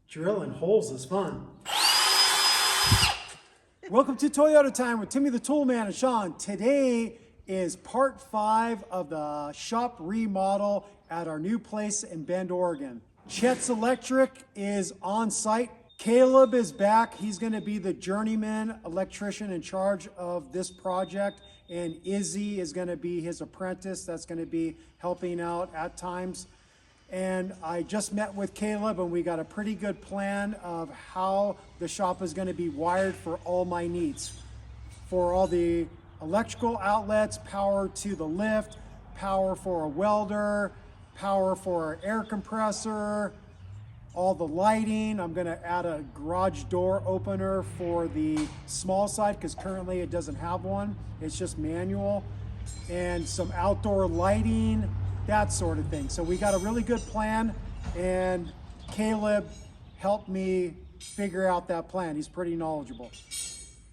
Drilling holes is fun. Welcome to Toyota Time with Timmy the Toolman and Sean. Today is part 5 of the shop remodel at our new place in Bend, Oregon. Chet's Electric is on site. Caleb is back. He's going to be the journeyman electrician in charge of this project. And Izzy is going to be his apprentice that's going to be helping out at times. And I just met with Caleb and we got a pretty good plan of how the shop is going to be wired for all my needs. For all the electrical outlets, power to the lift, power for a welder, power for an air compressor, all the lighting. I'm going to add a garage door opener for the small side because currently it doesn't have one. It's just manual. And some outdoor lighting, that sort of thing. So we got a really good plan, and Caleb helped me figure out that plan. He's pretty knowledgeable.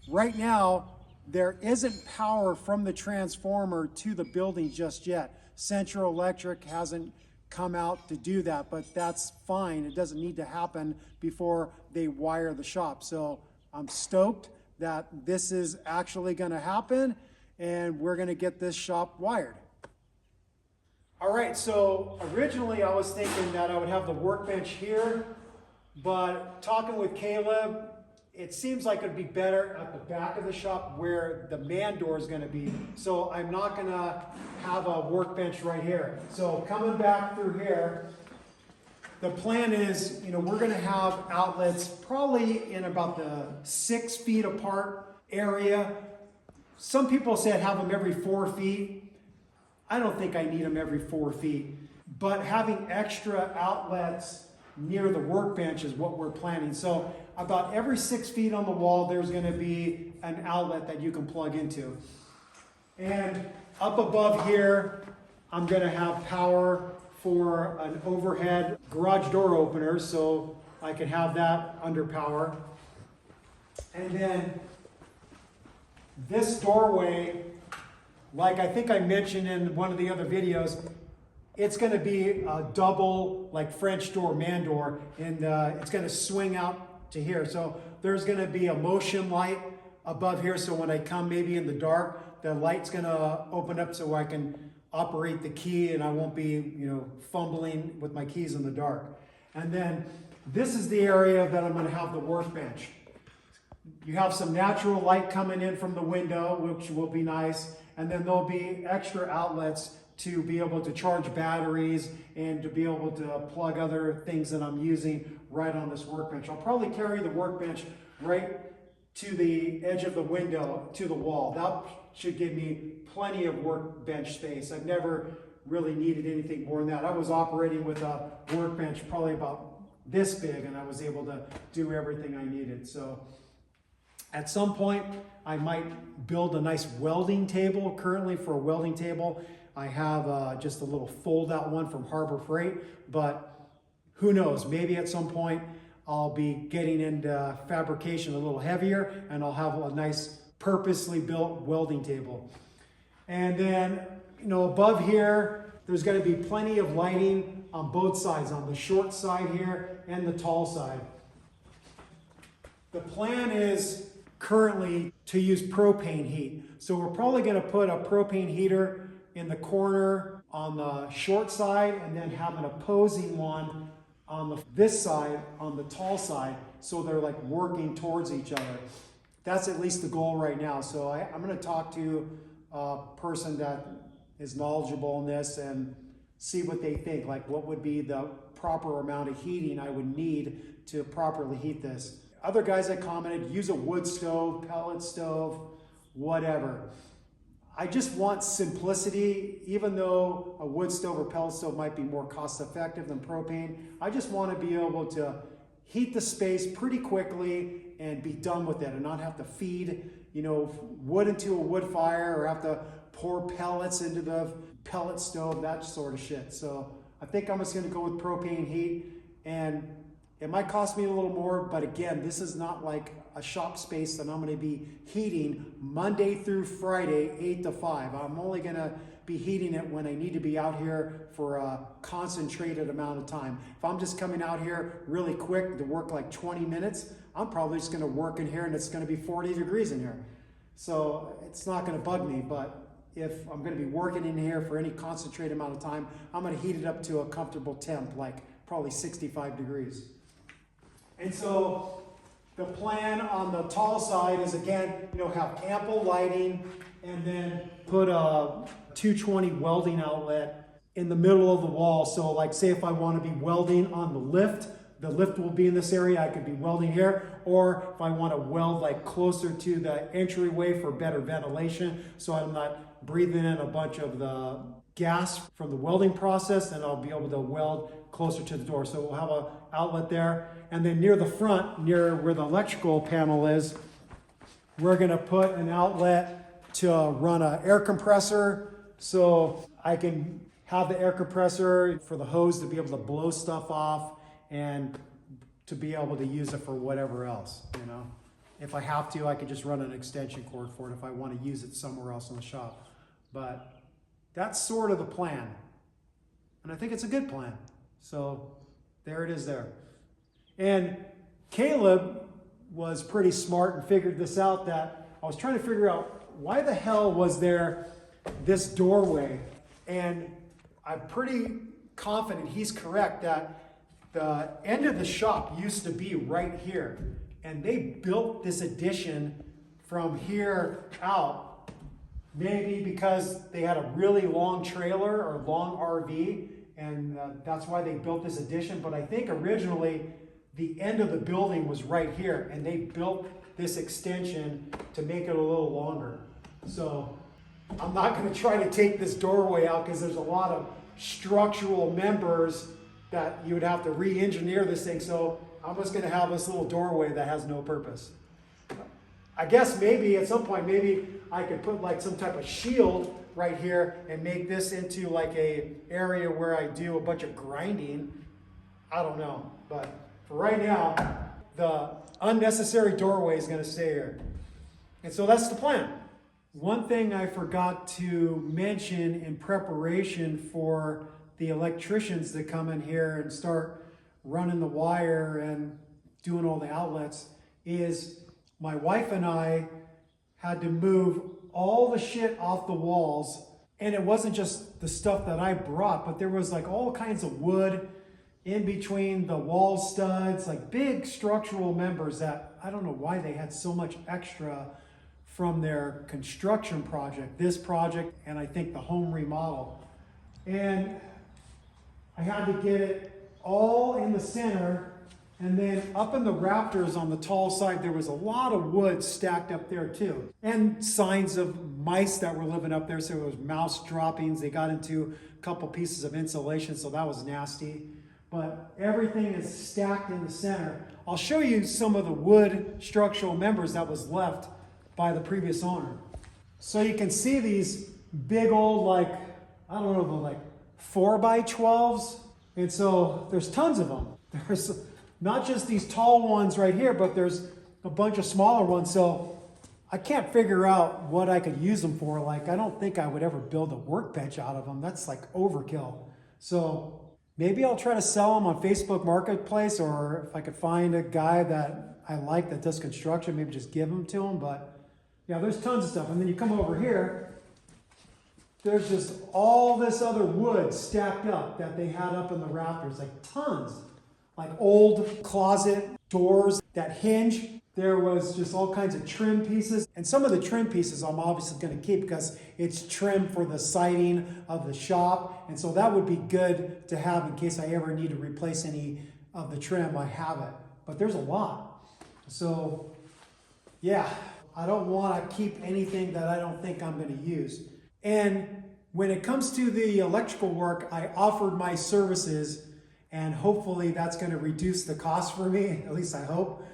Right now, there isn't power from the transformer to the building just yet. Central Electric hasn't come out to do that, but that's fine. It doesn't need to happen before they wire the shop. So I'm stoked that this is actually gonna happen, and we're gonna get this shop wired. All right, so originally I was thinking that I would have the workbench here, but talking with Caleb, it seems like it'd be better at the back of the shop where the man door is gonna be. So I'm not gonna have a workbench right here. So coming back through here, the plan is, we're gonna have outlets probably in about the 6 feet apart area. Some people said have them every 4 feet. I don't think I need them every 4 feet, but having extra outlets near the workbench is what we're planning. So about every 6 feet on the wall, there's gonna be an outlet that you can plug into. And up above here, I'm gonna have power for an overhead garage door opener, so I can have that under power. And then this doorway, like I think I mentioned in one of the other videos, it's gonna be a double, like French door, man door, and it's gonna swing out to here. So there's gonna be a motion light above here, so when I come maybe in the dark, the light's gonna open up so I can operate the key and I won't be, fumbling with my keys in the dark. And then this is the area that I'm gonna have the workbench. You have some natural light coming in from the window, which will be nice. And then there'll be extra outlets to be able to charge batteries and to be able to plug other things that I'm using right on this workbench. I'll probably carry the workbench right to the edge of the window, to the wall. That should give me plenty of workbench space. I've never really needed anything more than that. I was operating with a workbench probably about this big, and I was able to do everything I needed. So at some point, I might build a nice welding table. Currently, for a welding table, I have just a little fold-out one from Harbor Freight, but who knows? Maybe at some point, I'll be getting into fabrication a little heavier, and I'll have a nice purposely built welding table. And then, above here, there's gonna be plenty of lighting on both sides, on the short side here and the tall side. The plan is currently to use propane heat. So we're probably gonna put a propane heater in the corner on the short side and then have an opposing one on this side, on the tall side, so they're like working towards each other. That's at least the goal right now. So I'm gonna talk to a person that is knowledgeable in this and see what they think, like what would be the proper amount of heating I would need to properly heat this. Other guys that commented, use a wood stove, pellet stove, whatever. I just want simplicity, even though a wood stove or pellet stove might be more cost effective than propane. I just want to be able to heat the space pretty quickly and be done with it and not have to feed, wood into a wood fire or have to pour pellets into the pellet stove, that sort of shit. So I think I'm just gonna go with propane heat, and it might cost me a little more, but again, this is not like a shop space that I'm gonna be heating Monday through Friday, 8 to 5. I'm only gonna be heating it when I need to be out here for a concentrated amount of time. If I'm just coming out here really quick to work like 20 minutes, I'm probably just gonna work in here and it's gonna be 40 degrees in here. So it's not gonna bug me, but if I'm gonna be working in here for any concentrated amount of time, I'm gonna heat it up to a comfortable temp, like probably 65 degrees. And so the plan on the tall side is, again, have ample lighting and then put a 220 welding outlet in the middle of the wall. So like say if I want to be welding on the lift will be in this area, I could be welding here. Or if I want to weld like closer to the entryway for better ventilation, so I'm not breathing in a bunch of the gas from the welding process, and I'll be able to weld closer to the door. So we'll have an outlet there. And then near the front, near where the electrical panel is, we're gonna put an outlet to run an air compressor, so I can have the air compressor for the hose to be able to blow stuff off and to be able to use it for whatever else, If I have to, I can just run an extension cord for it if I want to use it somewhere else in the shop. But that's sort of the plan. And I think it's a good plan. So there it is there. And Caleb was pretty smart and figured this out, that I was trying to figure out why the hell was there this doorway. And I'm pretty confident he's correct that the end of the shop used to be right here. And they built this addition from here out, maybe because they had a really long trailer or long RV, and that's why they built this addition. But I think originally the end of the building was right here, and they built this extension to make it a little longer. So I'm not going to try to take this doorway out because there's a lot of structural members that you would have to re-engineer this thing. So I'm just going to have this little doorway that has no purpose. I guess maybe at some point, maybe I could put like some type of shield right here and make this into like a area where I do a bunch of grinding. I don't know, but for right now, the unnecessary doorway is going to stay here. And so that's the plan. One thing I forgot to mention in preparation for the electricians that come in here and start running the wire and doing all the outlets is my wife and I had to move all the shit off the walls. And it wasn't just the stuff that I brought, but there was like all kinds of wood in between the wall studs, like big structural members that I don't know why they had so much extra from their construction project, this project, and I think the home remodel. And I had to get it all in the center, and then up in the rafters on the tall side, there was a lot of wood stacked up there too. And signs of mice that were living up there, so there was mouse droppings. They got into a couple pieces of insulation, so that was nasty. But everything is stacked in the center. I'll show you some of the wood structural members that was left by the previous owner. So you can see these big old, like, I don't know, like 4x12s. And so there's tons of them. There's not just these tall ones right here, but there's a bunch of smaller ones. So I can't figure out what I could use them for. Like, I don't think I would ever build a workbench out of them. That's like overkill. So maybe I'll try to sell them on Facebook Marketplace, or if I could find a guy that I like that does construction, maybe just give them to him. But yeah, there's tons of stuff. And then you come over here, there's just all this other wood stacked up that they had up in the rafters, like tons. Like old closet doors that hinge. There was just all kinds of trim pieces. And some of the trim pieces I'm obviously going to keep because it's trim for the siding of the shop. And so that would be good to have in case I ever need to replace any of the trim. I have it. But there's a lot. So yeah, I don't want to keep anything that I don't think I'm going to use. And when it comes to the electrical work, I offered my services, and hopefully that's going to reduce the cost for me. At least I hope.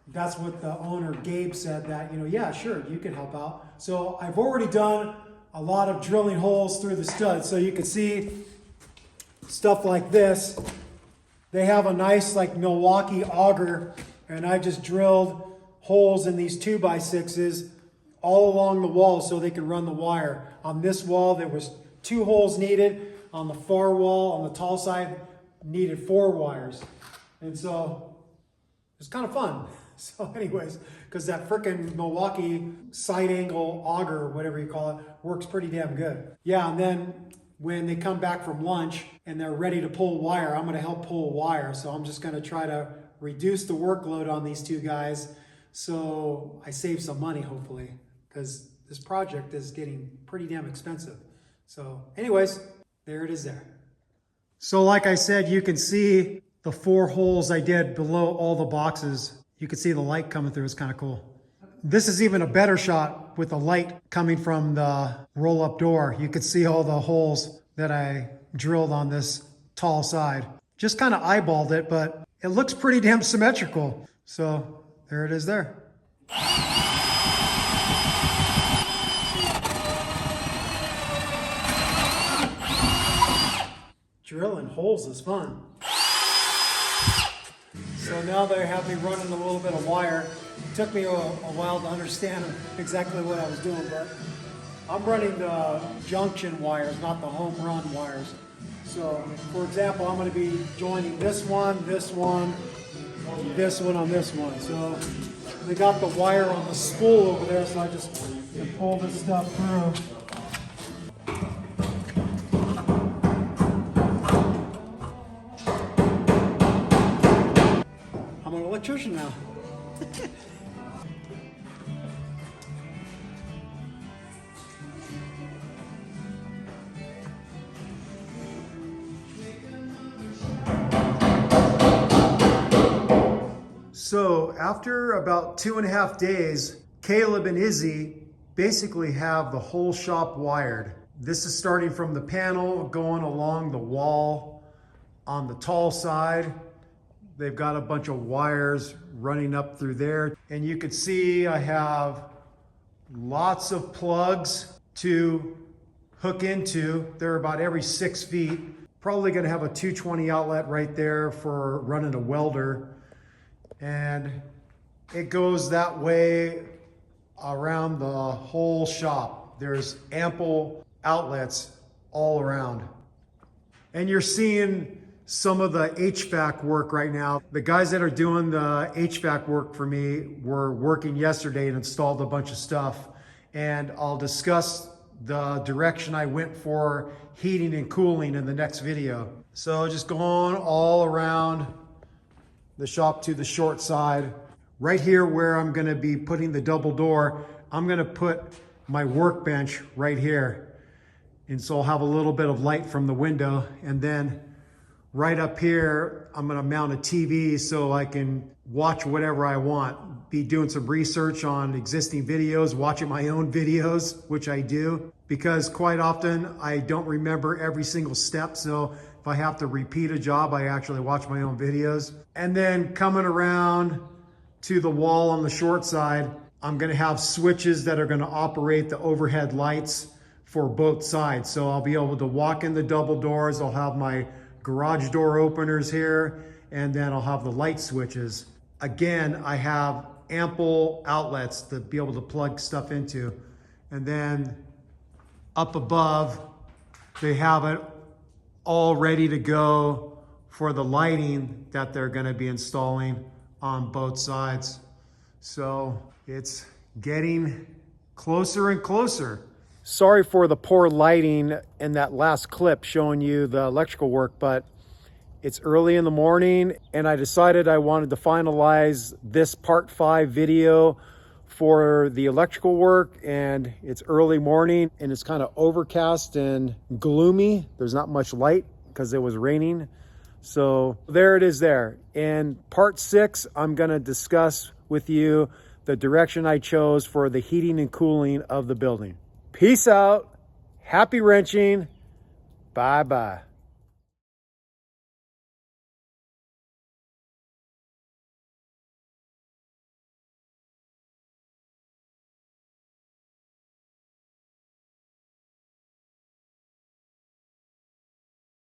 That's what the owner, Gabe, said, that, yeah, sure, you can help out. So I've already done a lot of drilling holes through the studs. So you can see stuff like this. They have a nice like Milwaukee auger, and I just drilled holes in these 2x6s all along the wall so they can run the wire. On this wall, there was 2 holes needed. On the far wall, on the tall side, needed 4 wires. And so it's kind of fun. So anyways, because that frickin' Milwaukee side angle auger, or whatever you call it, works pretty damn good. Yeah, and then when they come back from lunch and they're ready to pull wire, I'm gonna help pull wire. So I'm just gonna try to reduce the workload on these 2 guys so I save some money, hopefully, because this project is getting pretty damn expensive. So anyways, there it is there. So like I said, you can see the 4 holes I did below all the boxes. You can see the light coming through. It's kind of cool. This is even a better shot with the light coming from the roll-up door. You can see all the holes that I drilled on this tall side. Just kind of eyeballed it, but it looks pretty damn symmetrical. So there it is there. Drilling holes is fun. So now they have me running a little bit of wire. It took me a while to understand exactly what I was doing, but I'm running the junction wires, not the home run wires. So, for example, I'm going to be joining this one, this one, this one on this one. So they got the wire on the spool over there, so I just can pull this stuff through. I'm an electrician now. So after about 2.5 days, Caleb and Izzy basically have the whole shop wired. This is starting from the panel, going along the wall on the tall side. They've got a bunch of wires running up through there. And you can see I have lots of plugs to hook into. They're about every 6 feet. Probably gonna have a 220 outlet right there for running a welder. And it goes that way around the whole shop. There's ample outlets all around. And you're seeing some of the HVAC work right now. The guys that are doing the HVAC work for me were working yesterday and installed a bunch of stuff. And I'll discuss the direction I went for heating and cooling in the next video. So just going all around the shop to the short side. Right here where I'm gonna be putting the double door, I'm gonna put my workbench right here. And so I'll have a little bit of light from the window. And then right up here, I'm gonna mount a TV so I can watch whatever I want. Be doing some research on existing videos, watching my own videos, which I do, because quite often I don't remember every single step. So if I have to repeat a job, I actually watch my own videos. And then coming around to the wall on the short side, I'm gonna have switches that are gonna operate the overhead lights for both sides. So I'll be able to walk in the double doors. I'll have my garage door openers here, and then I'll have the light switches. Again, I have ample outlets to be able to plug stuff into. And then up above, they have it all ready to go for the lighting that they're going to be installing on both sides. So it's getting closer and closer. Sorry for the poor lighting in that last clip showing you the electrical work, but it's early in the morning and I decided I wanted to finalize this part 5 video for the electrical work, and it's early morning and it's kind of overcast and gloomy. There's not much light because it was raining. So there it is there. In part 6, I'm going to discuss with you the direction I chose for the heating and cooling of the building. Peace out. Happy wrenching. Bye-bye.